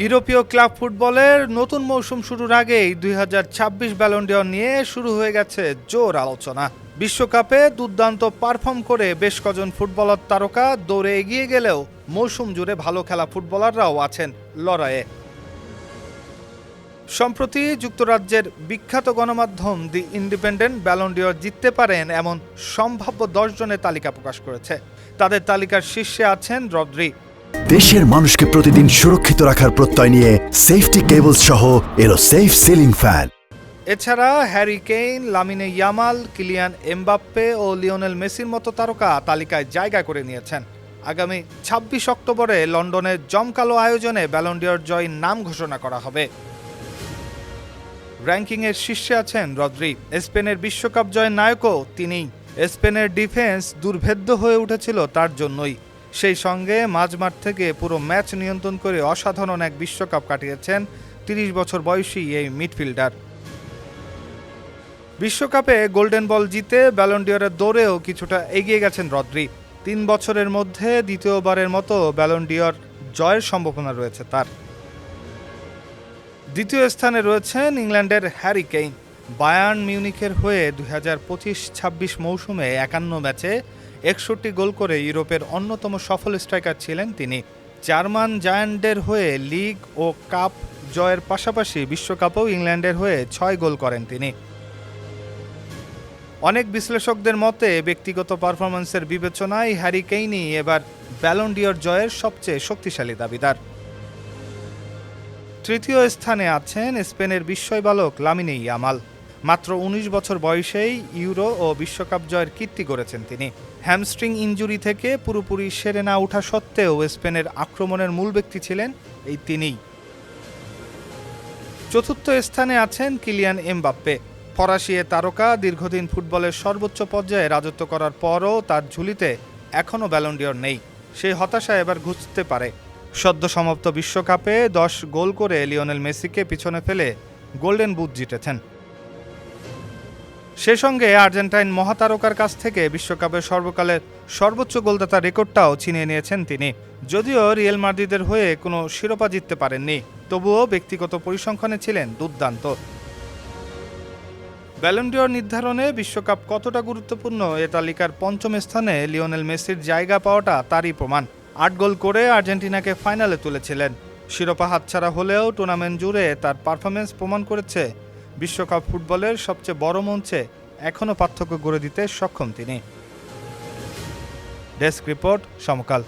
ইউরোপীয় ক্লাব ফুটবলের নতুন মৌসুম শুরুর আগেই 2026 ব্যালন ডি'অর নিয়ে শুরু হয়ে গেছে জোর আলোচনা। বিশ্বকাপে দুর্দান্ত পারফর্ম করে বেশ কজন ফুটবলার তারকা দৌড়ে এগিয়ে গেলেও মৌসুম জুড়ে ভালো খেলা ফুটবলাররাও আছেন লড়াইয়ে। সম্প্রতি যুক্তরাজ্যের বিখ্যাত গণমাধ্যম দি ইন্ডিপেন্ডেন্ট ব্যালন ডি'অর জিততে পারেন এমন সম্ভাব্য 10 জনের তালিকা প্রকাশ করেছে। তাদের তালিকার শীর্ষে আছেন রদ্রি। দেশের মানুষকে প্রতিদিন সুরক্ষিত রাখার প্রত্যয় নিয়ে সেফটি কেবলস সহ এলো সেফ সিলিং ফ্যান। এছাড়া Harry Kane, Lamine Yamal, Kylian Mbappe ও লিওনেল মেসির মতো তারকা তালিকায় জায়গা করে নিয়েছেন। আগামী 26 অক্টোবরে লন্ডনের জমকালো আয়োজনে ব্যালন ডি'অর জয়ীর নাম ঘোষণা করা হবে। র্যাঙ্কিংয়ের শীর্ষে আছেন রদ্রি। স্পেনের বিশ্বকাপ জয়ের নায়কও তিনিই। স্পেনের ডিফেন্স দুর্ভেদ্য হয়ে উঠেছিল তার জন্যই। সেই সঙ্গে মাঝমাঠ থেকে পুরো ম্যাচ নিয়ন্ত্রণ করে অসাধারণ এক বিশ্বকাপ কাটিয়েছেন 30 বছর বয়সী এই মিডফিল্ডার। বিশ্বকাপে গোল্ডেন বল জিতে ব্যালন ডি'অরের দৌড়েও কিছুটা এগিয়ে গেছেন রদ্রি। 3 বছরের মধ্যে দ্বিতীয়বারের মতো ব্যালন ডি'অর জয়ের সম্ভাবনা রয়েছে তার। দ্বিতীয় স্থানে রয়েছেন ইংল্যান্ডের হ্যারি কেইন। বায়ার্ন মিউনিখের হয়ে 2025-26 মৌসুমে 51 ম্যাচে 61 গোল করে ইউরোপের অন্যতম সফল স্ট্রাইকার ছিলেন তিনি। জার্মান জায়ান্টদের হয়ে লিগ ও কাপ জয়ের পাশাপাশি বিশ্বকাপেও ইংল্যান্ডের হয়ে 6 গোল করেন তিনি। অনেক বিশ্লেষকদের মতে ব্যক্তিগত পারফরম্যান্সের বিবেচনায় হ্যারি কেইনই এবার ব্যালন ডি'অর জয়ের সবচেয়ে শক্তিশালী দাবিদার। তৃতীয় স্থানে আছেন স্পেনের বিস্ময় বালক লামিনে ইয়ামাল। মাত্র 19 বছর বয়সেই ইউরো ও বিশ্বকাপ জয়ের কীর্তি গড়েছেন তিনি। হ্যামস্ট্রিং ইনজুরি থেকে পুরোপুরি সেরে না ওঠা সত্ত্বেও স্পেনের আক্রমণের মূল ব্যক্তি ছিলেন এই তিনিই। চতুর্থ স্থানে আছেন কিলিয়ান এমবাপ্পে। ফরাসি এ তারকা দীর্ঘদিন ফুটবলের সর্বোচ্চ পর্যায়ে রাজত্ব করার পরও তার ঝুলিতে এখনও ব্যালন ডি'অর নেই। সেই হতাশা এবার ঘুচতে পারে। সদ্য সমাপ্ত বিশ্বকাপে 10 গোল করে লিওনেল মেসিকে পিছনে ফেলে গোল্ডেন বুট জিতেছেন। সে সঙ্গে আর্জেন্টাইন মহাতারকার কাছ থেকে বিশ্বকাপের সর্বকালের সর্বোচ্চ গোলদাতার রেকর্ডটাও ছিনিয়ে নিয়েছেন তিনি। যদিও রিয়াল মাদ্রিদের হয়ে কোনো শিরোপা জিততে পারেননি, তবুও ব্যক্তিগত পরিসংখ্যানে ছিলেন দুর্দান্ত। ব্যালন ডি'অর নির্ধারণে বিশ্বকাপ কতটা গুরুত্বপূর্ণ এ তালিকার 5ম স্থানে লিওনেল মেসির জায়গা পাওয়াটা তারই প্রমাণ। 8 গোল করে আর্জেন্টিনাকে ফাইনালে তুলেছিলেন। শিরোপা হাতছাড়া হলেও টুর্নামেন্ট জুড়ে তার পারফরমেন্স প্রমাণ করেছে বিশ্বকাপ ফুটবলের সবচেয়ে বড় মঞ্চে এখনও পার্থক্য গড়ে দিতে সক্ষম তিনি। ডেস্ক রিপোর্ট, সমকাল।